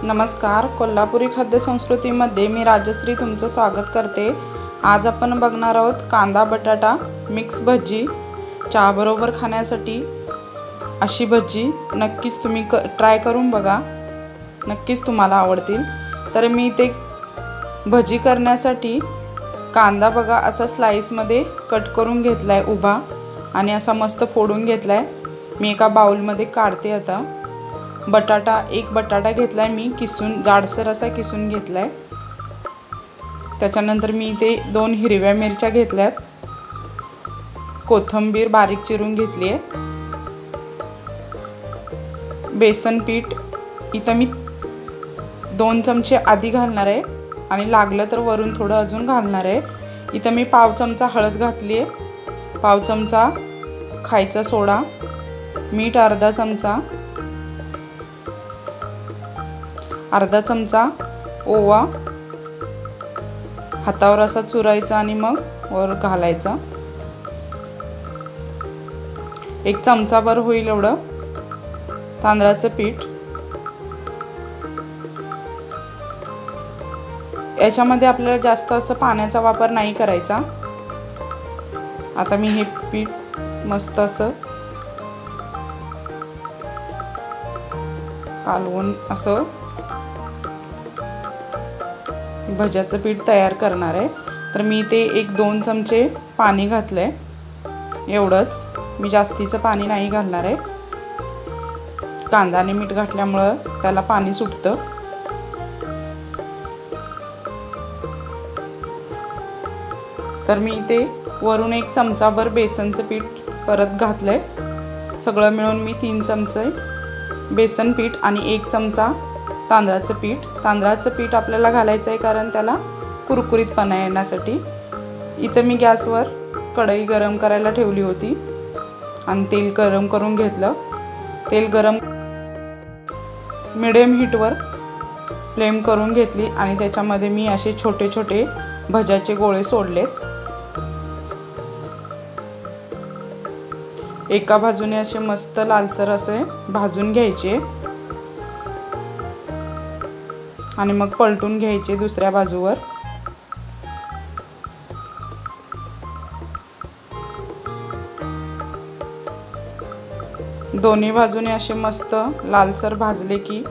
नमस्कार, कोल्हापुरी खाद्य संस्कृतीमध्ये मी राजश्री तुमचं स्वागत करते। आज आपण बघणार आहोत कांदा बटाटा मिक्स भजी। चहाबरोबर खाण्यासाठी अशी भजी नक्कीच तुम्ही ट्राय करून बघा, नक्कीच तुम्हाला आवडतील। तर मी ते भजी करण्यासाठी कांदा बघा असा स्लाइसमध्ये कट करून घेतलाय उभा आणि असा मस्त फोडून घेतलाय। मी एका बाउलमध्ये काढते। आता बटाटा एक बटाटा घेतलाय मी किसून, जाडसर असा किसून घेतलाय। त्याच्यानंतर मी इथे 2 हिरव्या मिरच्या घेतल्यात, कोथिंबीर बारीक चिरून घेतली आहे। बेसन पीठ इथे मी 2 चमचे आधी घालणार आहे आणि लागलं तर वरून थोडं अजून घालणार आहे। इथे मी पाव चमचा हळद घातली आहे, पाव चमचा खायचा सोडा, मीठ अर्धा चमचा, अर्धा चमचा ओवा हातावर असा चुरायचा आणि मग वर घालायचा। 1 चमचाभर होईल एवढं तांदळाचं पीठ। याच्यामध्ये आपल्याला जास्त असं पाण्याचा वापर नाही करायचा। आता मी हे पीठ मस्त असं कालवून असं भज्याचं पीठ तयार करणार आहे। तर मी इथे 1-2 चमचे पाणी घातलंय, एवढंच, मी जास्तीचं पाणी नाही घालणार आहे। कांदा आणि मीठ घातल्यामुळे त्याला पाणी सुटतं। तर मी इथे वरून 1 चमचाभर बेसनचं पीठ परत घातलंय। सगळं मिळून मी 3 चमचे बेसन पीठ आणि 1 चमचा तांदळाचं पीठ। तांदळाचं पीठ आपल्याला घालायचं आहे कारण त्याला कुरकुरीतपणा येण्यासाठी। इथं मी गॅसवर कढई गरम करायला ठेवली होती आणि तेल गरम करून घेतलं। तेल गरम मिडियम हीटवर फ्लेम करून घेतली आणि त्याच्यामध्ये मी असे छोटे छोटे भज्याचे गोळे सोडलेत। एका बाजूने असे मस्त लालसर असे भाजून घ्यायचे आणि मग पलटून घ्यायचे दुसऱ्या बाजूवर। दोन्ही बाजूने असे मस्त लालसर भाजले की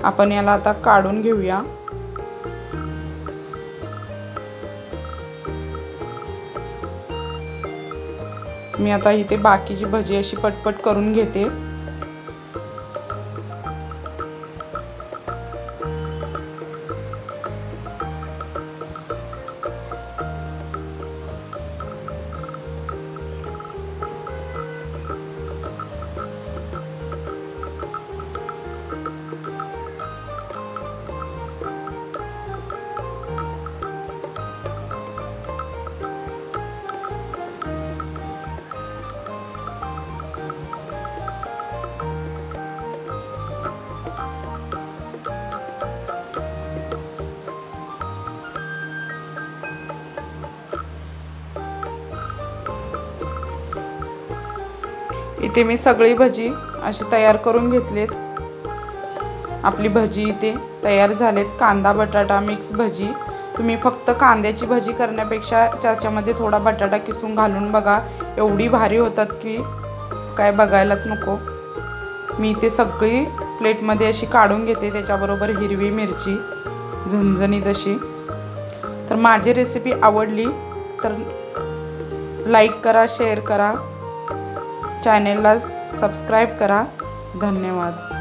आपण याला आता काढून घेऊया। मी आता इथे बाकीची भजी अशी पटपट करून घेते। इथे मी सगळी भजी अशी तयार करून घेतलेत। आपली भजी इथे तयार झालेत, कांदा बटाटा मिक्स भजी। तुम्ही फक्त कांद्याची भजी करण्यापेक्षा त्याच्यामध्ये थोडा बटाटा किसून घालून बघा, एवढी भारी होतात की काय बघायलाच नको। मी इथे सगळी प्लेटमध्ये अशी काढून घेते, त्याच्याबरोबर हिरवी मिरची झणझणीत अशी। तर माझी रेसिपी आवडली तर लाईक करा, शेअर करा, चॅनेलला सबस्क्राईब करा। धन्यवाद।